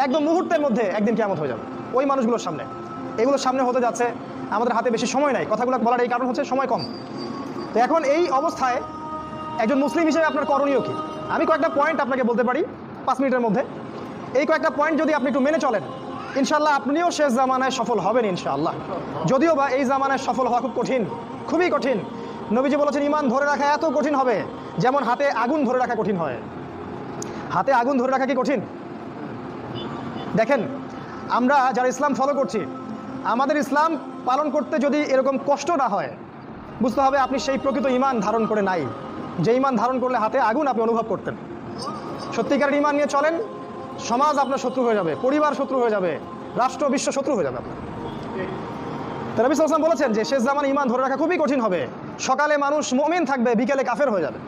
একদম মুহূর্তের মধ্যে একদিন কিয়ামত হয়ে যাবে ওই মানুষগুলোর সামনে। এগুলোর সামনে হতে যাচ্ছে, আমাদের হাতে বেশি সময় নাই। কথাগুলো বলার এই কারণ হচ্ছে সময় কম। তো এখন এই অবস্থায় একজন মুসলিম হিসেবে আপনার করণীয় কি? আমি কয়েকটা পয়েন্ট আপনাকে বলতে পারি 5 মিনিটের মধ্যে। এই কয়েকটা পয়েন্ট যদি আপনি একটু মেনে চলেন, ইনশাআল্লাহ আপনিও শেষ জামানায় সফল হবেন ইনশাআল্লাহ। যদিও বা এই জামানায় সফল হওয়া খুব কঠিন, খুবই কঠিন। নবীজি বলেছেন ঈমান ধরে রাখা এত কঠিন হবে যেমন হাতে আগুন ধরে রাখা কঠিন হয়। হাতে আগুন ধরে রাখা কি কঠিন? দেখেন, আমরা যারা ইসলাম ফলো করছি, আমাদের ইসলাম পালন করতে যদি এরকম কষ্ট না হয়, বুঝতে হবে আপনি সেই প্রকৃত ঈমান ধারণ করে নাই, যে ঈমান ধারণ করলে হাতে আগুন আপনি অনুভব করতেন। সত্যিকারের ঈমান নিয়ে চলেন, সমাজ আপনার শত্রু হয়ে যাবে, পরিবার শত্রু হয়ে যাবে, রাষ্ট্র বিশ্ব শত্রু হয়ে যাবে আপনার। তো নবী সাল্লাল্লাহু আলাইহি ওয়াসাল্লাম বলেছেন যে শেষ জামানে ঈমান ধরে রাখা খুবই কঠিন হবে। সকালে মানুষ মুমিন থাকবে, বিকেলে কাফের হয়ে যাবে।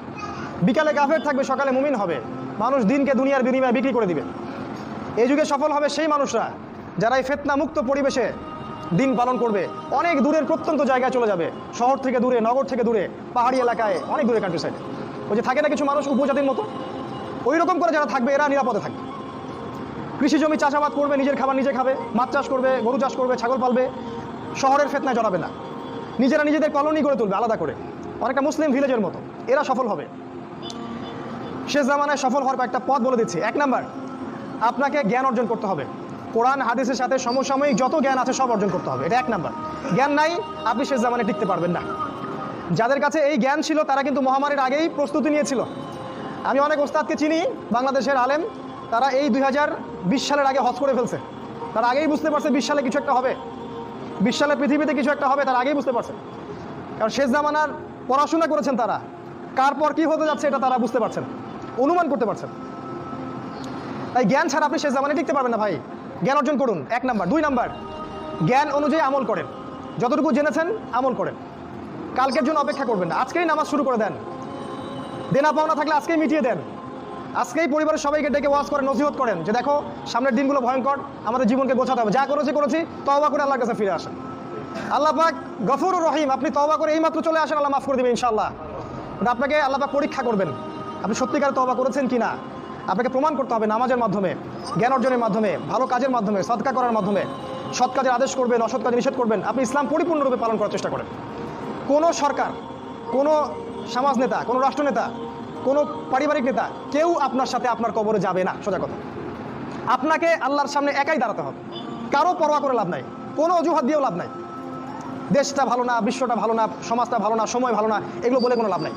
বিকালে কাফের থাকবে, সকালে মুমিন হবে। মানুষ দিনকে দুনিয়ার বিনিময়ে বিক্রি করে দিবে। এই যুগে সফল হবে সেই মানুষরা যারা এই ফিতনা মুক্ত পরিবেশে দিন পালন করবে। অনেক দূরের প্রত্যন্ত জায়গায় চলে যাবে, শহর থেকে দূরে, নগর থেকে দূরে, পাহাড়ি এলাকায়, অনেক দূরে কান্ট্রি সাইডে। ওই যে থাকে না কিছু মানুষ উপজাতির মতো, ওই রকম করে যারা থাকবে এরা নিরাপদে থাকবে। কৃষি জমি চাষাবাদ করবে, নিজের খাবার নিজে খাবে, মাছ চাষ করবে, গরু চাষ করবে, ছাগল পালবে, শহরের ফিতনায় জড়াবে না। নিজেরা নিজেদের কলোনি করে তুলবে আলাদা করে, অনেকটা মুসলিম ভিলেজের মতো। এরা সফল হবে। শেষ জামানায় সফল হওয়ার কয়েকটা পথ বলে দিচ্ছি। 1 নাম্বার, আপনাকে জ্ঞান অর্জন করতে হবে। কোরআন হাদিসের সাথে সমসাময়িক যত জ্ঞান আছে সব অর্জন করতে হবে, এটা 1 নাম্বার। জ্ঞান নাই, আপনি শেষ জামানায় টিকতে পারবেন না। যাদের কাছে এই জ্ঞান ছিল তারা কিন্তু মহামারীর আগেই প্রস্তুতি নিয়েছিল। আমি অনেক ওস্তাদকে চিনি, বাংলাদেশের আলেম, তারা এই 2020 সালের আগে হজ করে ফেলছে। তারা আগেই বুঝতে পারছে 20 সালে কিছু একটা হবে, 20 সালে পৃথিবীতে কিছু একটা হবে, তারা আগেই বুঝতে পারছে। কারণ শেষ জামানার পড়াশোনা করেছেন তারা, কার পর কী হতে যাচ্ছে এটা তারা বুঝতে পারছেন, অনুমান করতে পারছেন। তাই জ্ঞান ছাড়া আপনি শেষ জামানায় টিকতে পারবেন না ভাই। জ্ঞান অর্জন করুন, 1 নাম্বার। 2 নাম্বার, জ্ঞান অনুযায়ী আমল করেন। যতটুকু জেনেছেন আমল করেন, কালকের জন্য অপেক্ষা করবেন না। আজকেই নামাজ শুরু করে দেন, দেনা পাওনা থাকলে আজকেই মিটিয়ে দেন। আজকেই পরিবারের সবাইকে ডেকে ওয়াজ করেন, নসিহত করেন যে দেখো সামনের দিনগুলো ভয়ঙ্কর, আমাদের জীবনকে গোছাতে হবে, যা করেছি তওবা করে আল্লাহর কাছে ফিরে আসেন। আল্লাহ পাক গফুরুর রহিম, আপনি তওবা করে এইমাত্র চলে আসেন, আল্লাহ মাফ করে দেবেন ইনশাআল্লাহ। আপনাকে আল্লাহ পাক পরীক্ষা করবেন আপনি সত্যিকার তওবা করেছেন কিনা। আপনাকে প্রমাণ করতে হবে নামাজের মাধ্যমে, জ্ঞান অর্জনের মাধ্যমে, ভালো কাজের মাধ্যমে, সদকা করার মাধ্যমে। সৎ কাজের আদেশ করবেন, অসৎ কাজে নিষেধ করবেন। আপনি ইসলাম পরিপূর্ণরূপে পালন করার চেষ্টা করেন। কোনো সরকার, কোনো সমাজ নেতা, কোনো রাষ্ট্রনেতা, কোনো পারিবারিক নেতা কেউ আপনার সাথে আপনার কবরে যাবে না। সোজা কথা, আপনাকে আল্লাহর সামনে একাই দাঁড়াতে হবে। কারো পরোয়া করে লাভ নাই, কোনো অজুহাত দিয়েও লাভ নাই। দেশটা ভালো না, বিশ্বটা ভালো না, সমাজটা ভালো না, সময় ভালো না, এগুলো বলে কোনো লাভ নাই।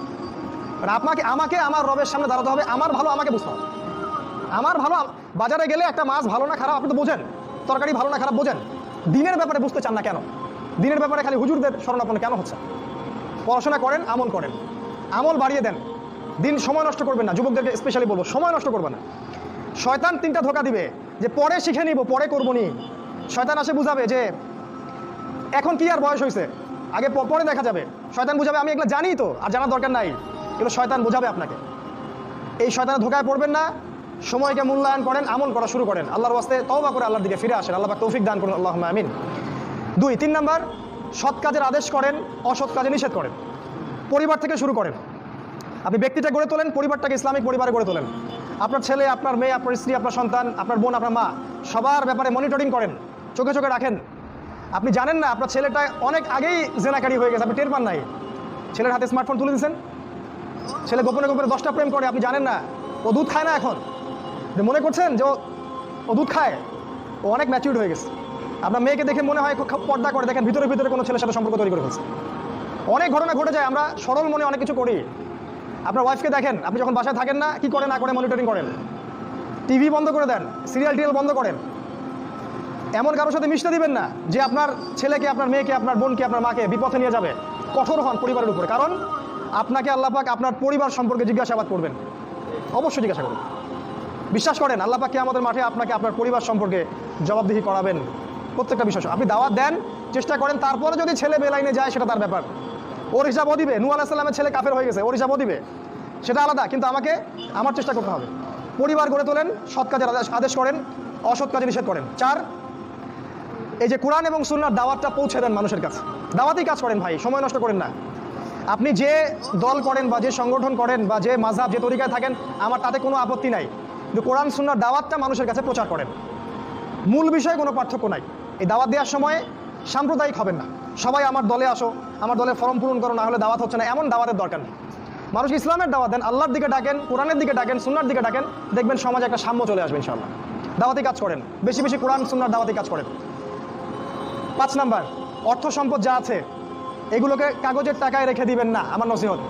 আমাকে আমার রবের সামনে দাঁড়াতে হবে। আমার ভালো আমাকে বুঝতে হবে। আমার ভালো, বাজারে গেলে একটা মাছ ভালো না খারাপ আপনি তো বোঝেন, তরকারি ভালো না খারাপ বোঝেন। দিনের ব্যাপারে বুঝতে চান না কেন? দিনের ব্যাপারে খালি হুজুরদের শরণাপন্ন কেন হচ্ছে? পড়াশোনা করেন, আমল করেন, আমল বাড়িয়ে দেন। দিন সময় নষ্ট করবেন না। যুবকদেরকে স্পেশালি বলবো, সময় নষ্ট করবেন না। শয়তান 3টা ধোঁকা দিবে যে পরে শিখে নিব, পরে করবো নি। শয়তান আসে বুঝাবে যে এখন কি আর বয়স হয়েছে, আগে পরে দেখা যাবে। শয়তান বুঝাবে আমি এগুলো জানি তো, আর জানার দরকার নাই। এগুলো শয়তান বোঝাবে আপনাকে। এই শয়তানের ধোঁকায় পড়বেন না। সময়কে মূল্যায়ন করেন, আমল করা শুরু করেন, আল্লাহর ওয়াস্তে তওবা করে আল্লাহর দিকে ফিরে আসেন। আল্লাহ পাক তৌফিক দান করুন, আল্লাহুম্মা আমিন। 3 নাম্বার, সৎ কাজের আদেশ করেন, অসৎ কাজে নিষেধ করেন। পরিবার থেকে শুরু করেন। আপনি ব্যক্তিটা গড়ে তোলেন, পরিবারটাকে ইসলামিক পরিবারে গড়ে তোলেন। আপনার ছেলে, আপনার মেয়ে, আপনার স্ত্রী, আপনার সন্তান, আপনার বোন, আপনার মা, সবার ব্যাপারে মনিটরিং করেন, চোখে চোখে রাখেন। আপনি জানেন না আপনার ছেলেটা অনেক আগেই জেনাকারী হয়ে গেছে, আপনি টের পান নাই। ছেলের হাতে স্মার্টফোন তুলে দিয়েছেন, ছেলে গোপনে গোপনে 10টা প্রেম করে, আপনি জানেন না। ও দুধ খায় না এখন, মনে করছেন যে ও দুধ খায়, ও অনেক ম্যাচিউরড হয়ে গেছে। আপনার মেয়েকে দেখে মনে হয় খুব পর্দা করে, দেখেন ভিতরে ভিতরে কোনো ছেলের সাথে সম্পর্ক তৈরি করে ফেলছে। অনেক ঘটনা ঘটে যায়, আমরা সরল মনে অনেক কিছু করি। আপনার ওয়াইফকে দেখেন, আপনি যখন বাসায় থাকেন না, কি করে না করে মনিটরিং করেন। টিভি বন্ধ করে দেন, সিরিয়াল টিরিয়াল বন্ধ করেন। এমন কারোর সাথে মিশতে দিবেন না যে আপনার ছেলেকে, আপনার মেয়েকে, আপনার বোনকে, আপনার মাকে বিপথে নিয়ে যাবে। কঠোর হন পরিবারের উপরে, কারণ আপনাকে আল্লাহ পাক আপনার পরিবার সম্পর্কে জিজ্ঞাসাবাদ করবেন, অবশ্যই জিজ্ঞাসা করবেন। বিশ্বাস করেন আল্লাহ পাক কিয়ামতের মাঠে আপনাকে আপনার পরিবার সম্পর্কে জবাবদিহি করাবেন প্রত্যেকটা বিষয়। আপনি দাওয়াত দেন, চেষ্টা করেন, তারপরে যদি ছেলে বেলাইনে যায় সেটা তার ব্যাপার, ওর হিসাবও দিবে। নূহ আলাইহিস সালামের ছেলে কাফের হয়ে গেছে, ওর হিসাবও দিবে, সেটা আলাদা। কিন্তু আমাকে আমার চেষ্টা করতে হবে। পরিবার গড়ে তোলেন, সৎ কাজের আদেশ করেন, অসৎ কাজে নিষেধ করেন। 4, এই যে কোরআন এবং সুন্নাহর দাওয়াতটা পৌঁছে দেন মানুষের কাছে। দাওয়াতেই কাজ করেন ভাই, সময় নষ্ট করেন না। আপনি যে দল করেন বা যে সংগঠন করেন বা যে মাযহাব, যে তরিকায় থাকেন, আমার তাতে কোনো আপত্তি নাই, কিন্তু কোরআন সুন্নাহর দাওয়াতটা মানুষের কাছে প্রচার করেন। মূল বিষয়ে কোনো পার্থক্য নাই। এই দাওয়াত দেওয়ার সময় সাম্প্রদায়িক হবেন না, সবাই আমার দলে আসো, আমার দলে ফর্ম পূরণ করো, না হলে দাওয়াত হচ্ছে না, এমন দাওয়াতের দরকার নেই। মানুষকে ইসলামের দাওয়াত দেন, আল্লাহর দিকে ডাকেন, কোরআনের দিকে ডাকেন, সুন্নার দিকে ডাকেন, দেখবেন সমাজে একটা সাম্য চলে আসবে ইনশাআল্লাহ। দাওয়াতি কাজ করেন, বেশি বেশি কোরআন সুন্নার দাওয়াতি কাজ করেন। 5 নাম্বার, অর্থ সম্পদ যা আছে এগুলোকে কাগজের টাকায় রেখে দিবেন না। আমার নসিহত,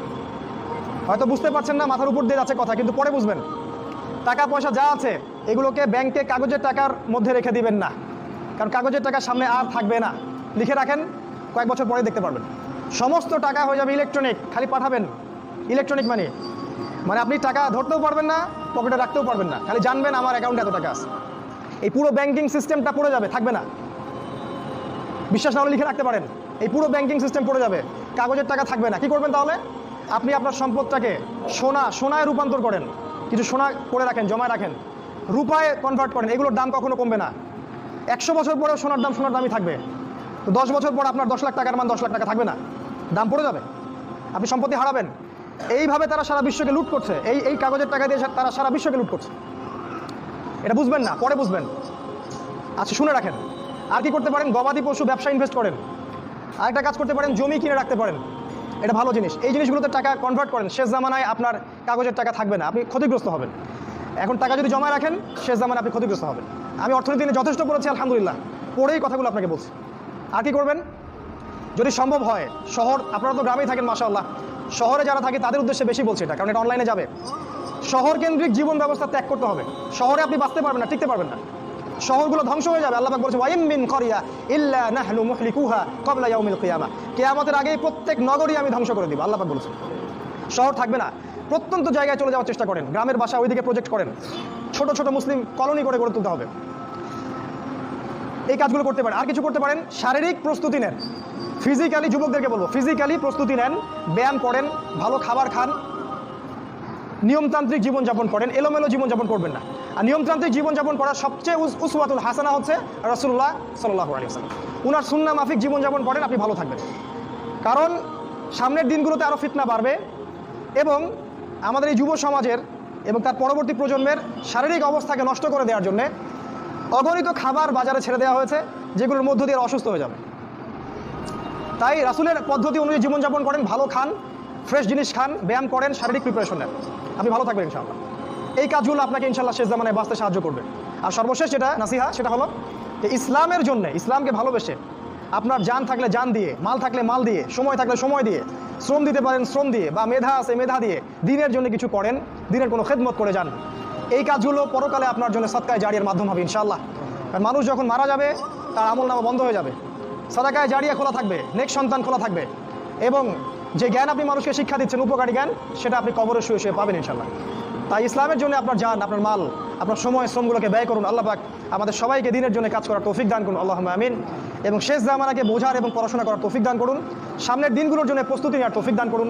হয়তো বুঝতে পারছেন না, মাথার উপর দিয়ে যাচ্ছে কথা, কিন্তু পরে বুঝবেন। টাকা পয়সা যা আছে এগুলোকে ব্যাংকে কাগজের টাকার মধ্যে রেখে দিবেন না, কারণ কাগজের টাকা সামনে আর থাকবে না। লিখে রাখেন, কয়েক বছর পরে দেখতে পারবেন সমস্ত টাকা হয়ে যাবে ইলেকট্রনিক, খালি পাঠাবেন। ইলেকট্রনিক মানে আপনি টাকা ধরতেও পারবেন না, পকেটে রাখতেও পারবেন না, খালি জানবেন আমার অ্যাকাউন্টে এত টাকা আছে। এই পুরো ব্যাংকিং সিস্টেমটা পড়ে যাবে, থাকবে না। বিশ্বাস না হলে লিখে রাখতে পারেন, এই পুরো ব্যাংকিং সিস্টেম পড়ে যাবে, কাগজের টাকা থাকবে না। কি করবেন তাহলে? আপনি আপনার সম্পদটাকে সোনায় রূপান্তর করেন, কিছু সোনা করে রাখেন, জমায় রাখেন, রূপায় কনভার্ট করেন। এগুলোর দাম কখনো কমবে না। 100 বছর পরেও সোনার দামই থাকবে। তো 10 বছর পর আপনার 10 লাখ টাকার মান 10 লাখ টাকা থাকবে না, দাম পড়ে যাবে, আপনি সম্পত্তি হারাবেন। এইভাবে তারা সারা বিশ্বকে লুট করছে, এই কাগজের টাকা দিয়ে তারা সারা বিশ্বকে লুট করছে। এটা বুঝবেন না, পরে বুঝবেন। আচ্ছা, শুনে রাখেন। আর কি করতে পারেন? গবাদি পশু ব্যবসা ইনভেস্ট করেন। আরেকটা কাজ করতে পারেন, জমি কিনে রাখতে পারেন, এটা ভালো জিনিস। এই জিনিসগুলোতে টাকা কনভার্ট করেন, শেষ জামানায় আপনার কাগজের টাকা থাকবে না, আপনি ক্ষতিগ্রস্ত হবেন। এখন টাকা যদি জমায় রাখেন, শেষ জামানায় আপনি ক্ষতিগ্রস্ত হবেন। আমি অর্থনীতি নিয়ে যথেষ্ট পড়েছি আলহামদুলিল্লাহ, পড়েই কথাগুলো আপনাকে বলছি। আর কি করবেন? যদি সম্ভব হয়, শহর, আপনারা তো গ্রামেই থাকেন মাশাআল্লাহ, শহরে যারা থাকে তাদের উদ্দেশ্যে বেশি বলছি এটা, কারণ এটা অনলাইনে যাবে। শহর কেন্দ্রিক জীবন ব্যবস্থা ত্যাগ করতে হবে। শহরে আপনি বাঁচতে পারবেন না, টিকতে পারবেন না, শহরগুলো ধ্বংস হয়ে যাবে। আল্লাহ পাক বলেছেন, ওয়া ইম মিন ক্বরিয়া ইল্লা নাহনু মুহলিকুহা ক্বাবলা ইয়াউমিল কিয়ামা, কিয়ামতের আগেই প্রত্যেক নগরী আমি ধ্বংস করে দিব, আল্লাহ পাক বলেছেন। শহর থাকবে না, প্রত্যন্ত জায়গায় চলে যাওয়ার চেষ্টা করেন, গ্রামের বাসা ওইদিকে প্রজেক্ট করেন, ছোট ছোট মুসলিম কলোনি করে গড়ে তুলতে হবে। এই কাজগুলো করতে পারেন। আর কিছু করতে পারেন, শারীরিক প্রস্তুতি নেন, ফিজিক্যালি, যুবকদেরকে বলবো ফিজিক্যালি প্রস্তুতি নেন, ব্যায়াম করেন, ভালো খাবার খান, নিয়মতান্ত্রিক জীবনযাপন করেন, এলোমেলো জীবনযাপন করবেন না। আর নিয়মতান্ত্রিক জীবনযাপন করার সবচেয়ে উসওয়াতুল হাসানা হচ্ছে রাসূলুল্লাহ সাল্লাল্লাহু আলাইহি ওয়াসাল্লাম। উনার সুন্নাহ মাফিক জীবনযাপন করেন, আপনি ভালো থাকবেন। কারণ সামনের দিনগুলোতে আরও ফিতনা বাড়বে, এবং আমাদের এই যুব সমাজের এবং তার পরবর্তী প্রজন্মের শারীরিক অবস্থাকে নষ্ট করে দেওয়ার জন্য অগণিত খাবার বাজারে ছেড়ে দেওয়া হয়েছে, যেগুলোর মধ্য দিয়ে অসুস্থ হয়ে যাবে। তাই রাসূলের পদ্ধতি অনুযায়ী জীবনযাপন করেন, ভালো খান, ফ্রেশ জিনিস খান, ব্যায়াম করেন, শারীরিক প্রিপারেশন নেন, আপনি ভালো থাকবেন ইনশাআল্লাহ। এই কাজগুলো আপনাকে ইনশাআল্লাহ শেষ জামানায় বাঁচতে সাহায্য করবে। আর সর্বশেষ যেটা নাসিহা, সেটা হলো যে ইসলামের জন্য, ইসলামকে ভালোবেসে, আপনার জান থাকলে জান দিয়ে, মাল থাকলে মাল দিয়ে, সময় থাকলে সময় দিয়ে, শ্রম দিতে পারেন শ্রম দিয়ে, বা মেধা আছে মেধা দিয়ে দিনের জন্য কিছু করেন, দিনের কোনো খেদমত করে যান। এই কাজগুলো পরকালে আপনার জন্য সদকায়ে জারিয়ার মাধ্যম হবে ইনশাআল্লাহ। কারণ মানুষ যখন মারা যাবে, তার আমলনামা বন্ধ হয়ে যাবে, সাদাকায়ে জারিয়া খোলা থাকবে, নেক সন্তান খোলা থাকবে, এবং যে জ্ঞান আপনি মানুষকে শিক্ষা দিচ্ছেন, উপকারী জ্ঞান, সেটা আপনি কবরে শুয়ে শুয়ে পাবেন ইনশাআল্লাহ। তাই ইসলামের জন্য আপনার জান, আপনার মাল, আপনার সময়, শ্রমগুলোকে ব্যয় করুন। আল্লাহ পাক আমাদের সবাইকে দিনের জন্য কাজ করার তৌফিক দান করুন, আল্লাহুম্মা আমিন। এবং শেষ জামানাকে বোঝার এবং পড়াশোনা করার তৌফিক দান করুন, সামনের দিনগুলোর জন্য প্রস্তুতি নেওয়ার তৌফিক দান করুন,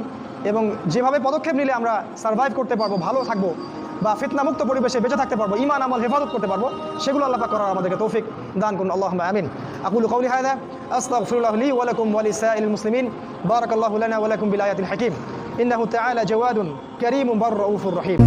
এবং যেভাবে পদক্ষেপ নিলে আমরা সার্ভাইভ করতে পারবো, ভালো থাকবো, বা ফিতনামুক্ত পরিবেশে বেঁচে থাকতে পারবো, ঈমান আমল হেফাজত করতে পারবো, সেগুলো আল্লাহ পাক করার আমাদেরকে তৌফিক দান করুন, আল্লাহুম্মা আমিন। আকুলু কাউলি হাযা আস্তাগফিরুল্লাহ লি ওয়া লাকুম ওয়া লিসাইরিল মুসলিমিন। বারাকাল্লাহু লানা ওয়া লাকুম বিল আয়াতিল হাকীম। ইন্নাহু তাআলা জাওয়াদুন কারীমুন বাররাউফুর রহিম।